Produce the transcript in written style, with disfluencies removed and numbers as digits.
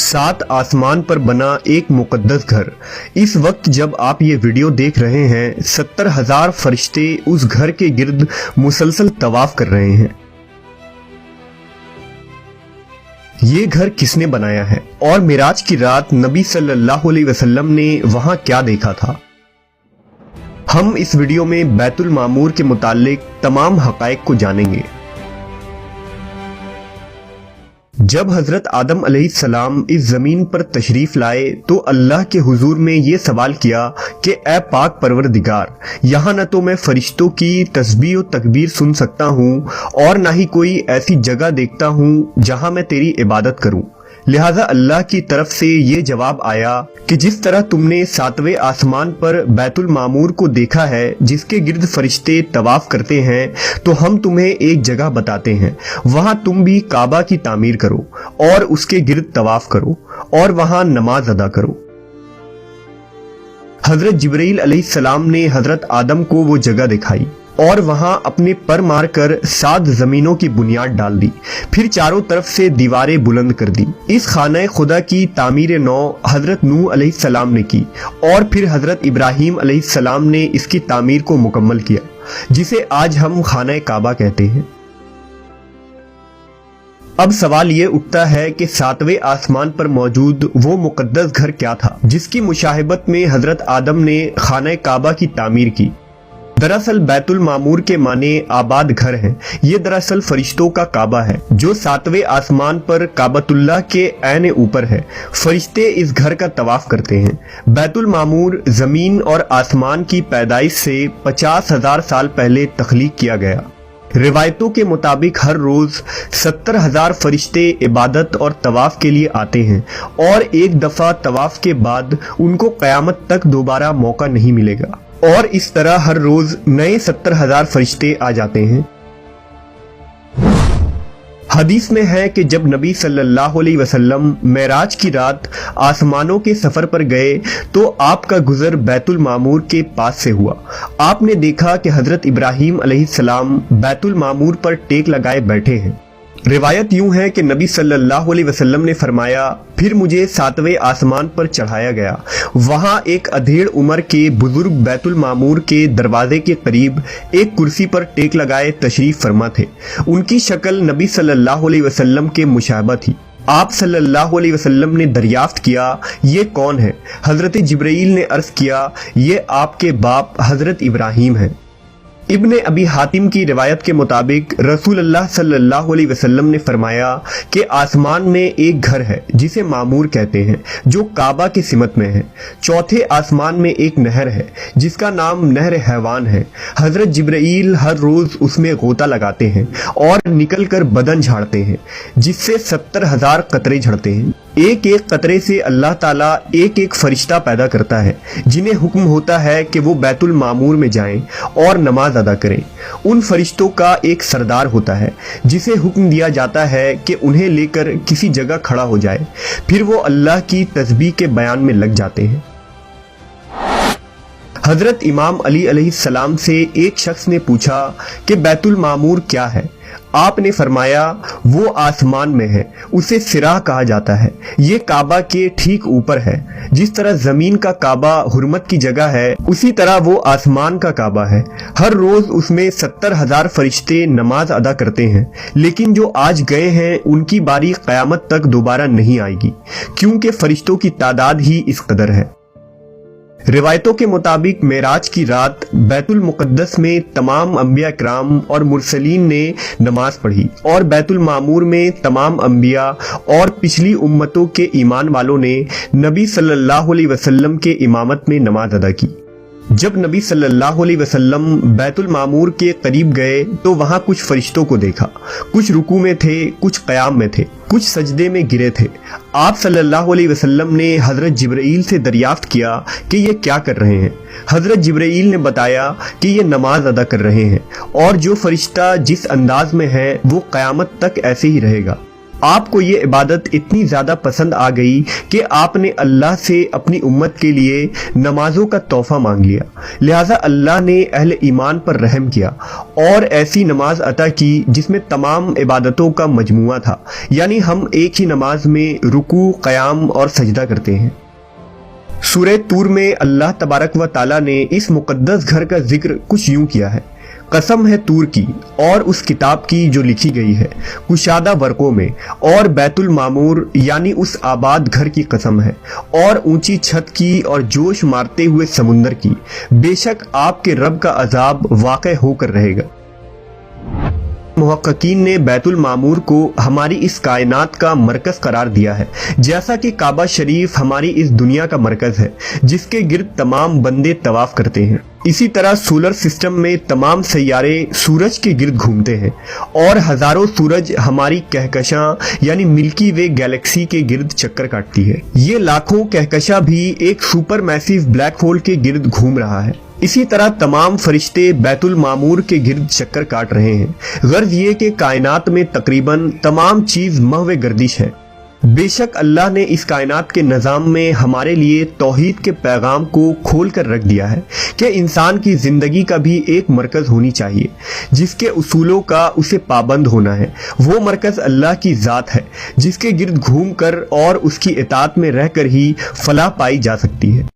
सात आसमान पर बना एक मुकद्दस घर। इस वक्त जब आप ये वीडियो देख रहे हैं 70,000 फरिश्ते उस घर के गिर्द मुसलसल तवाफ कर रहे हैं। ये घर किसने बनाया है और मिराज की रात नबी सल्लल्लाहु अलैहि वसल्लम ने वहां क्या देखा था, हम इस वीडियो में बैतुल मामूर के मुताल्लिक तमाम हकायक को जानेंगे। जब हजरत आदम अलैहिस्सलाम इस जमीन पर तशरीफ लाए तो अल्लाह के हुजूर में ये सवाल किया कि ए पाक परवरदिगार, यहाँ न तो मैं फरिश्तों की तस्बीह और तकबीर सुन सकता हूँ और ना ही कोई ऐसी जगह देखता हूँ जहाँ मैं तेरी इबादत करूँ। लिहाजा अल्लाह की तरफ से ये जवाब आया कि जिस तरह तुमने सातवें आसमान पर बैतुल मामूर को देखा है जिसके गिर्द फरिश्ते तवाफ करते हैं, तो हम तुम्हें एक जगह बताते हैं, वहां तुम भी काबा की तामीर करो और उसके गिर्द तवाफ करो और वहां नमाज अदा करो। हजरत जिब्रील अलैहिस्सलाम ने हजरत आदम को वो जगह दिखाई और वहां अपने पर मारकर 7 जमीनों की बुनियाद डाल दी, फिर चारों तरफ से दीवारें बुलंद कर दी। इस खाना खुदा की तामीर नौ हजरत नूह अलैहिस्सलाम ने की और फिर हजरत इब्राहीम अलैहिस्सलाम ने इसकी तामीर को मुकम्मल किया, जिसे आज हम खाना काबा कहते हैं। अब सवाल ये उठता है कि सातवें आसमान पर मौजूद वो मुकद्दस घर क्या था जिसकी मुशाहिबत में हजरत आदम ने खाना काबा की तामीर की। दरअसल बैतुल मामूर के माने आबाद घर है। ये दरअसल फरिश्तों का काबा है जो सातवें आसमान पर काबतुल्लाह के ऐन ऊपर है। फरिश्ते इस घर का तवाफ करते हैं। बैतुल मामूर जमीन और आसमान की पैदाइश से 50,000 साल पहले तख्लीक किया गया। रिवायतों के मुताबिक हर रोज 70,000 फरिश्ते इबादत और तवाफ के लिए आते हैं और एक दफा तवाफ के बाद उनको क़यामत तक दोबारा मौका नहीं मिलेगा और इस तरह हर रोज नए 70,000 फरिश्ते आ जाते हैं। हदीस में है कि जब नबी सल्लल्लाहु अलैहि वसल्लम मेराज की रात आसमानों के सफर पर गए तो आपका गुजर बैतुल मामूर के पास से हुआ। आपने देखा कि हजरत इब्राहीम अलैहिस्सलाम बैतुल मामूर पर टेक लगाए बैठे हैं। रिवायत यूं है कि नबी सल्लल्लाहु अलैहि वसल्लम ने फरमाया, फिर मुझे सातवें आसमान पर चढ़ाया गया। वहां एक अधेड़ उम्र के बुजुर्ग बैतुल मामूर के दरवाजे के करीब एक कुर्सी पर टेक लगाए तशरीफ फरमा थे। उनकी शक्ल नबी सल्लल्लाहु अलैहि वसल्लम के मुशाबह थी। आप सल्लल्लाहु अलैहि वसल्लम ने दरियाफ्त किया, ये कौन है? हजरत जिब्रील ने अर्ज किया, ये आपके बाप हजरत इब्राहीम हैं। इब्ने अबी हातिम की रिवायत के मुताबिक रसूलुल्लाह सल्लल्लाहु अलैहि वसल्लम ने फरमाया कि आसमान में एक घर है जिसे मामूर कहते हैं जो काबा की सिमत में है। चौथे आसमान में एक नहर है जिसका नाम नहर हैवान है। हजरत जिब्रील हर रोज उसमें गोता लगाते हैं और निकलकर बदन झाड़ते हैं जिससे 70,000 कतरे झड़ते हैं। एक एक कतरे से अल्लाह ताला एक एक फरिश्ता पैदा करता है जिन्हें हुक्म होता है कि वो बैतुल मामूर में जाएं और नमाज अदा करें। उन फरिश्तों का एक सरदार होता है जिसे हुक्म दिया जाता है कि उन्हें लेकर किसी जगह खड़ा हो जाए, फिर वो अल्लाह की तस्बीह के बयान में लग जाते हैं। हजरत इमाम अली अलैहिस्सलाम से एक शख्स ने पूछा कि बैतुल मामूर क्या है? आपने फरमाया, वो आसमान में है, उसे सिराह कहा जाता है। ये काबा के ठीक ऊपर है। जिस तरह जमीन का काबा हुर्मत की जगह है, उसी तरह वो आसमान का काबा है। हर रोज उसमें 70,000 फरिश्ते नमाज अदा करते हैं, लेकिन जो आज गए हैं उनकी बारी क़यामत तक दोबारा नहीं आएगी, क्योंकि फरिश्तों की तादाद ही इस कदर है। रिवायतों के मुताबिक मेराज की रात बैतुल मुक़द्दस में तमाम अंबिया किराम और मुरसलीन ने नमाज पढ़ी और बैतुल मामूर में तमाम अंबिया और पिछली उम्मतों के ईमान वालों ने नबी सल्लल्लाहु अलैहि वसल्लम के इमामत में नमाज अदा की। जब नबी सल्लल्लाहु अलैहि वसल्लम बैतुल मामूर के करीब गए तो वहां कुछ फरिश्तों को देखा। कुछ रुकू में थे, कुछ क़याम में थे, कुछ सजदे में गिरे थे। आप सल्लल्लाहु अलैहि वसल्लम ने हजरत जिब्रील से दरियाफ्त किया कि ये क्या कर रहे हैं। हजरत जिब्रील ने बताया कि ये नमाज अदा कर रहे हैं और जो फरिश्ता जिस अंदाज में है वो क़यामत तक ऐसे ही रहेगा। آپ کو یہ عبادت اتنی زیادہ پسند آ گئی کہ آپ نے اللہ سے اپنی امت کے لیے نمازوں کا تحفہ مانگ لیا، لہٰذا اللہ نے اہل ایمان پر رحم کیا اور ایسی نماز عطا کی جس میں تمام عبادتوں کا مجموعہ تھا، یعنی ہم ایک ہی نماز میں رکوع، قیام اور سجدہ کرتے ہیں۔ سورہ طور میں اللہ تبارک و تعالیٰ نے اس مقدس گھر کا ذکر کچھ یوں کیا ہے: قسم ہے طور کی اور اس کتاب کی جو لکھی گئی ہے کشادہ ورقوں میں، اور بیت المعمور یعنی اس آباد گھر کی قسم ہے، اور اونچی چھت کی اور جوش مارتے ہوئے سمندر کی، بے شک آپ کے رب کا عذاب واقع ہو کر رہے گا۔ محققین نے بیت المعمور کو ہماری اس کائنات کا مرکز قرار دیا ہے، جیسا کہ کعبہ شریف ہماری اس دنیا کا مرکز ہے جس کے گرد تمام بندے طواف کرتے ہیں۔ اسی طرح سولر سسٹم میں تمام سیارے سورج کے گرد گھومتے ہیں اور ہزاروں سورج ہماری کہکشاں یعنی ملکی وے گیلیکسی کے گرد چکر کاٹتی ہے۔ یہ لاکھوں کہکشاں بھی ایک سپر میسیو بلیک ہول کے گرد گھوم رہا ہے۔ اسی طرح تمام فرشتے بیت المعمور کے گرد چکر کاٹ رہے ہیں۔ غرض یہ کہ کائنات میں تقریباً تمام چیز محو گردش ہے۔ بے شک اللہ نے اس کائنات کے نظام میں ہمارے لیے توحید کے پیغام کو کھول کر رکھ دیا ہے کہ انسان کی زندگی کا بھی ایک مرکز ہونی چاہیے جس کے اصولوں کا اسے پابند ہونا ہے۔ وہ مرکز اللہ کی ذات ہے جس کے گرد گھوم کر اور اس کی اطاعت میں رہ کر ہی فلاح پائی جا سکتی ہے۔